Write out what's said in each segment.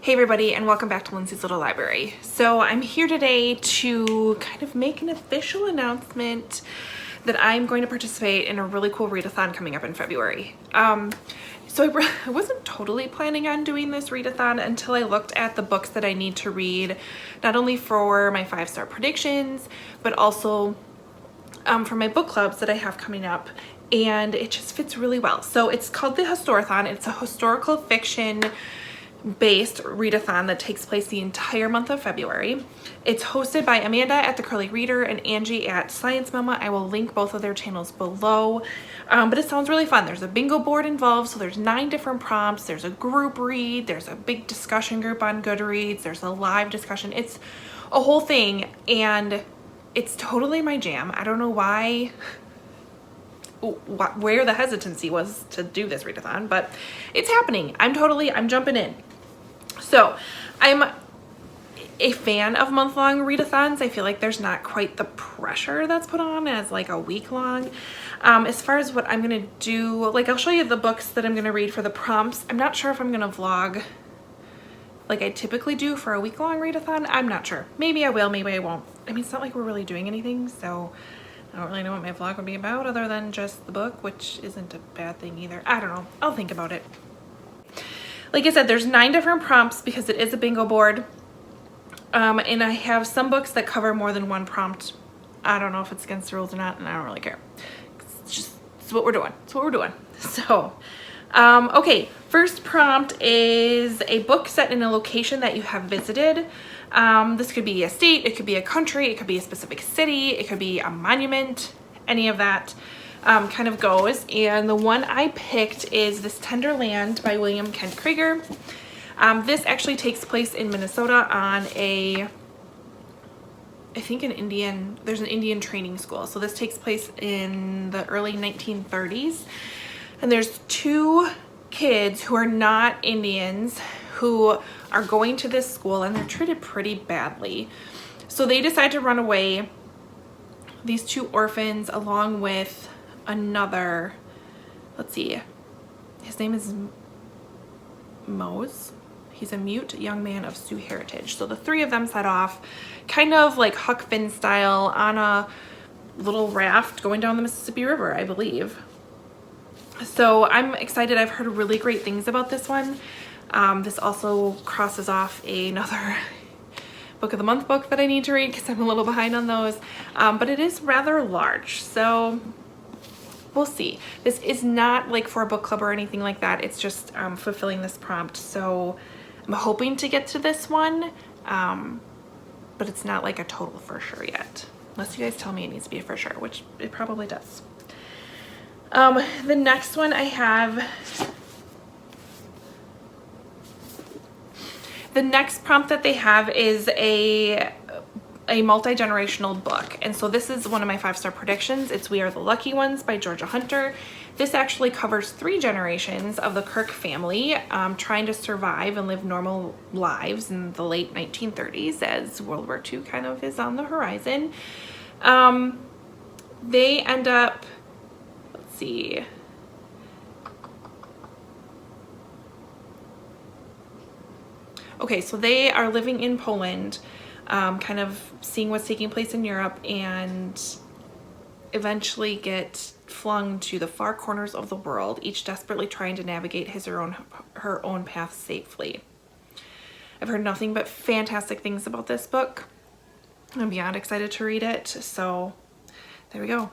Hey everybody, and welcome back to Lindsey's Little Library. So I'm here today to kind of make an official announcement that I'm going to participate in a really cool readathon coming up in February. So I wasn't totally planning on doing this readathon until I looked at the books that I need to read, not only for my 5-star predictions, but also for my book clubs that I have coming up. And it just fits really well. So it's called the Historathon. It's a historical fiction based readathon that takes place the entire month of February. It's hosted by Amanda at The Curly Reader and Angie at Science Mama. I will link both of their channels below, but it sounds really fun. There's a bingo board involved, so there's 9 different prompts. There's a group read, there's a big discussion group on Goodreads, there's a live discussion. It's a whole thing, and it's totally my jam. I don't know where the hesitancy was to do this readathon, but it's happening. I'm jumping in. So I'm a fan of month-long readathons. I feel like there's not quite the pressure that's put on as like a week-long. As far as what I'm gonna do, like I'll show you the books that I'm gonna read for the prompts. I'm not sure if I'm gonna vlog like I typically do for a week-long readathon. I'm not sure. Maybe I will, maybe I won't. I mean, it's not like we're really doing anything, so I don't really know what my vlog would be about other than just the book, which isn't a bad thing either. I don't know. I'll think about it. Like I said, there's 9 different prompts because it is a bingo board. And I have some books that cover more than one prompt. I don't know if it's against the rules or not, and I don't really care. It's what we're doing. It's what we're doing. So, okay. First prompt is a book set in a location that you have visited. This could be a state, it could be a country, it could be a specific city, it could be a monument, any of that kind of goes. And the one I picked is this Tenderland by William Kent Krieger. This actually takes place in Minnesota on there's an Indian training school. So this takes place in the early 1930s. And there's 2 kids who are not Indians who are going to this school, and they're treated pretty badly. So they decide to run away, these 2 orphans, along with another, let's see, his name is Mose. He's a mute young man of Sioux heritage. So the 3 of them set off kind of like Huck Finn style on a little raft going down the Mississippi River, I believe. So I'm excited. I've heard really great things about this one. This also crosses off another book of the month book that I need to read because I'm a little behind on those. But it is rather large, so we'll see. This is not like for a book club or anything like that. It's just fulfilling this prompt. So I'm hoping to get to this one, but it's not like a total for sure yet. Unless you guys tell me it needs to be a for sure, which it probably does. The next one I have, the next prompt that they have is a multi-generational book. And so this is one of my 5-star predictions. It's We Are the Lucky Ones by Georgia Hunter. This actually covers 3 generations of the Kirk family trying to survive and live normal lives in the late 1930s as World War II kind of is on the horizon. They end up, let's see, okay, so they are living in Poland, kind of seeing what's taking place in Europe, and eventually get flung to the far corners of the world, each desperately trying to navigate her own path safely. I've heard nothing but fantastic things about this book. I'm beyond excited to read it, so there we go.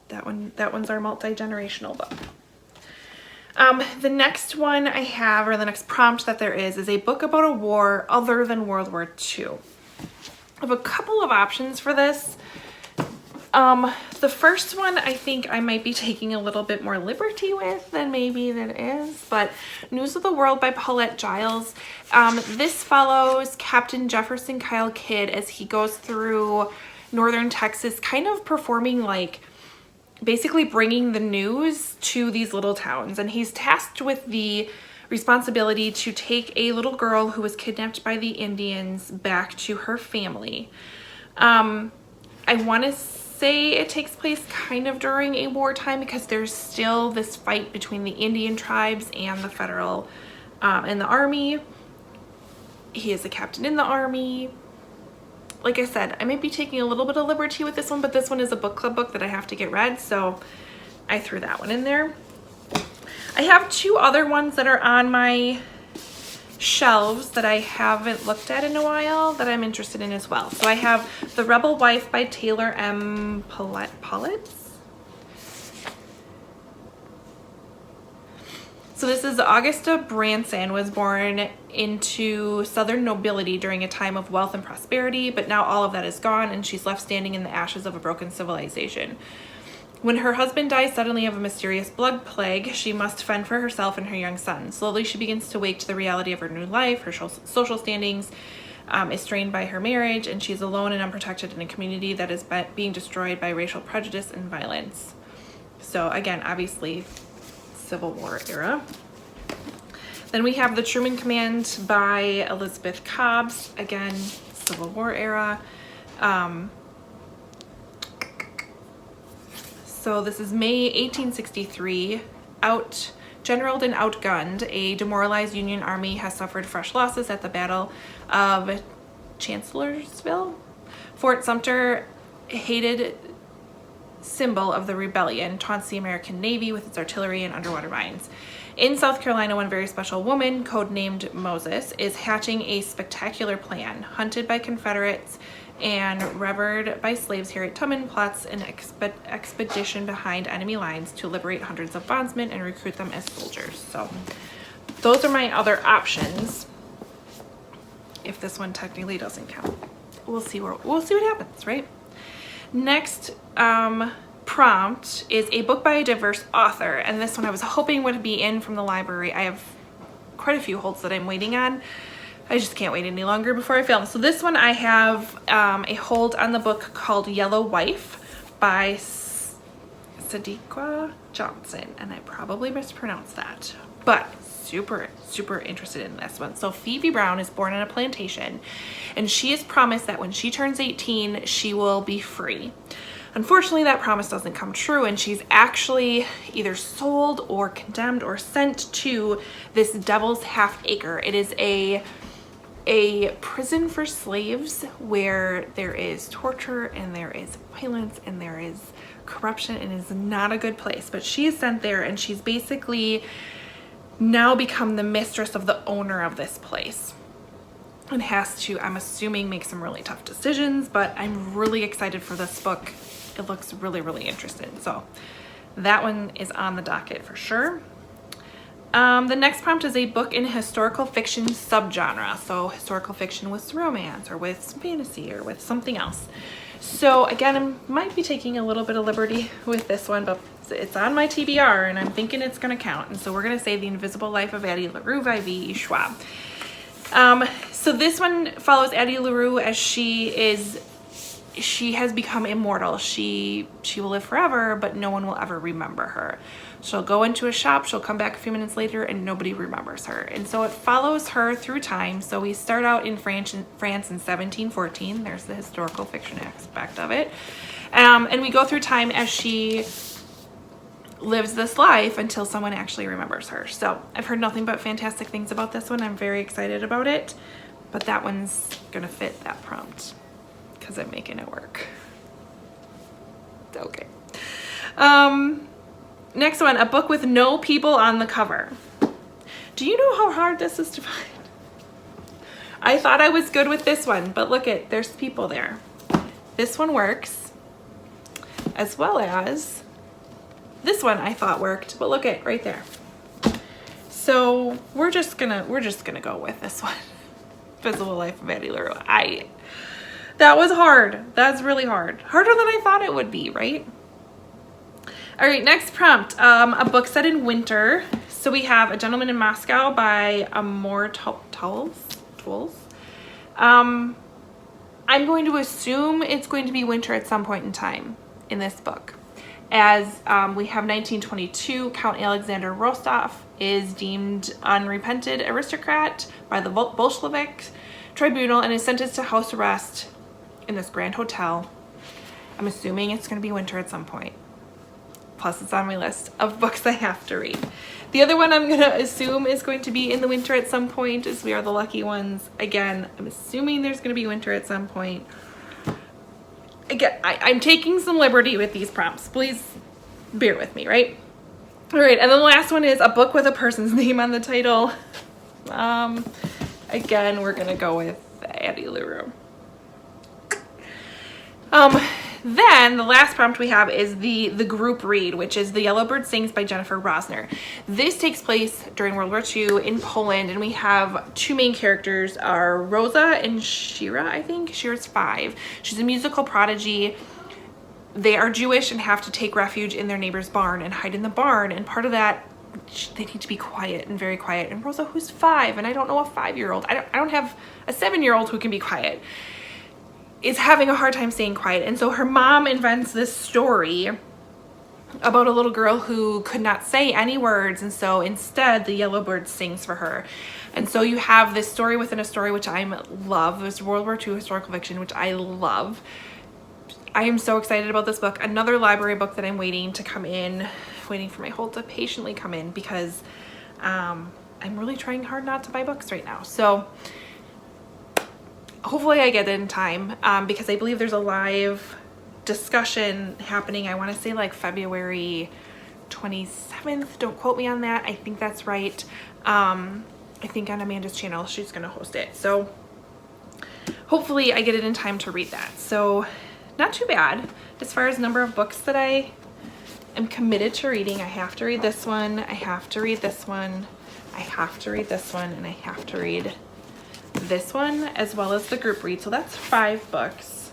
That one's our multi-generational book. The next one I have, or the next prompt that there is a book about a war other than World War II. I have a couple of options for this. The first one I think I might be taking a little bit more liberty with than maybe that is, but News of the World by Paulette Giles. This follows Captain Jefferson Kyle Kidd as he goes through northern Texas, kind of performing like basically bringing the news to these little towns, and he's tasked with the responsibility to take a little girl who was kidnapped by the Indians back to her family. I want to say it takes place kind of during a wartime because there's still this fight between the Indian tribes and the federal and the army. He is a captain in the army. Like I said, I might be taking a little bit of liberty with this one, but this one is a book club book that I have to get read, so I threw that one in there. I have two other ones that are on my shelves that I haven't looked at in a while that I'm interested in as well. So I have The Rebel Wife by Taylor M. Politz. So this is Augusta Branson was born into Southern nobility during a time of wealth and prosperity, but now all of that is gone and she's left standing in the ashes of a broken civilization. When her husband dies suddenly of a mysterious blood plague, she must fend for herself and her young son. Slowly she begins to wake to the reality of her new life. Her social standings is strained by her marriage, and she's alone and unprotected in a community that is being destroyed by racial prejudice and violence. So again, obviously, Civil War era. Then we have The Truman Command by Elizabeth Cobbs. Again, Civil War era. So this is May 1863. Generaled and outgunned, a demoralized Union army has suffered fresh losses at the Battle of Chancellorsville. Fort Sumter, hated symbol of the rebellion, taunts the American Navy with its artillery and underwater mines. In South Carolina, one very special woman, codenamed Moses, is hatching a spectacular plan. Hunted by Confederates and revered by slaves, Harriet Tubman plots an expedition behind enemy lines to liberate hundreds of bondsmen and recruit them as soldiers. So those are my other options. If this one technically doesn't count, we'll see what happens, right? Next prompt is a book by a diverse author, and this one I was hoping would be in from the library. I have quite a few holds that I'm waiting on. I just can't wait any longer before I film. So this one I have a hold on the book called Yellow Wife by Sadiqa Johnson, and I probably mispronounced that, but super interested in this one. So Phoebe Brown is born on a plantation, and she is promised that when she turns 18, she will be free. Unfortunately, that promise doesn't come true, and she's actually either sold or condemned or sent to this Devil's Half Acre. It is a prison for slaves where there is torture and there is violence and there is corruption, and is not a good place. But she is sent there, and she's basically now become the mistress of the owner of this place and has to, I'm assuming, make some really tough decisions. But I'm really excited for this book. It looks really interesting. So that one is on the docket for sure. The next prompt is a book in historical fiction subgenre. So historical fiction with romance or with some fantasy or with something else. So again, I might be taking a little bit of liberty with this one, but it's on my TBR and I'm thinking it's going to count. And so we're going to say The Invisible Life of Addie LaRue by V.E. Schwab. So this one follows Addie LaRue as she has become immortal. She will live forever, but no one will ever remember her. She'll go into a shop, she'll come back a few minutes later, and nobody remembers her. And so it follows her through time. So we start out in France in 1714. There's the historical fiction aspect of it. And we go through time as she lives this life until someone actually remembers her. So I've heard nothing but fantastic things about this one. I'm very excited about it, but that one's gonna fit that prompt because I'm making it work. Okay. Next one, a book with no people on the cover. Do you know how hard this is to find? I thought I was good with this one, but look it, there's people there. This one works, as well as this one I thought worked, but look it right there. So we're just gonna go with this one. Invisible Life of Addie LaRue. That was hard. That's really hard. Harder than I thought it would be, right? All right, next prompt, a book set in winter. So we have A Gentleman in Moscow by Amor Towles. I'm going to assume it's going to be winter at some point in time in this book. As we have 1922, Count Alexander Rostov is deemed unrepented aristocrat by the Bolshevik tribunal and is sentenced to house arrest in this grand hotel. I'm assuming it's going to be winter at some point. plus it's on my list of books I have to read. The other one I'm gonna assume is going to be in the winter at some point is We Are the Lucky Ones. Again, I'm assuming there's gonna be winter at some point. Again, I'm taking some liberty with these prompts. Please bear with me, right? All right, and then the last one is a book with a person's name on the title. Again, we're gonna go with Addie Larue. Then the last prompt we have is the group read, which is The Yellowbird Sings by Jennifer Rosner. This takes place during World War II in Poland, and we have two main characters are Rosa and Shira, I think. Shira's 5. She's a musical prodigy. They are Jewish and have to take refuge in their neighbor's barn and hide in the barn, and part of that, they need to be quiet and very quiet. And Rosa, who's 5, and I don't know a 5-year-old. I don't have a 7-year-old who can be quiet, is having a hard time staying quiet. And so her mom invents this story about a little girl who could not say any words, and so instead the yellowbird sings for her. And so you have this story within a story, which I love. It's World War II historical fiction, which I love. I am so excited about this book. Another library book that I'm waiting to come in, waiting for my hold to patiently come in, because I'm really trying hard not to buy books right now. So hopefully I get it in time, because I believe there's a live discussion happening. I want to say like February 27th. Don't quote me on that. I think that's right. I think on Amanda's channel, she's going to host it. So hopefully I get it in time to read that. So not too bad as far as number of books that I am committed to reading. I have to read this one. I have to read this one. I have to read this one, and I have to read this one, as well as the group read. So that's 5 books,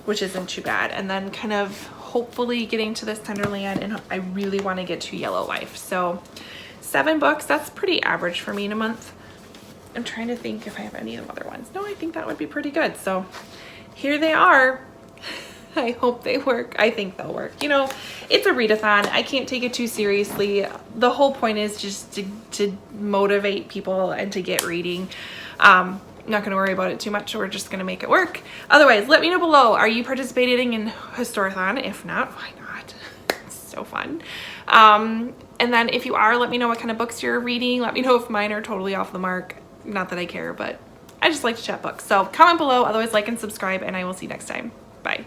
which isn't too bad. And then kind of hopefully getting to this Tenderland, and I really want to get to Yellow Life. So 7 books, that's pretty average for me in a month. I'm trying to think if I have any other ones. No, I think that would be pretty good. So here they are. I hope they work. I think they'll work. You know, it's a readathon. I can't take it too seriously. The whole point is just to motivate people and to get reading. I'm not going to worry about it too much. We're just going to make it work. Otherwise, let me know below. Are you participating in Historathon? If not, why not? It's so fun. And then if you are, let me know what kind of books you're reading. Let me know if mine are totally off the mark. Not that I care, but I just like to chat books. So comment below. Otherwise, like and subscribe, and I will see you next time. Bye.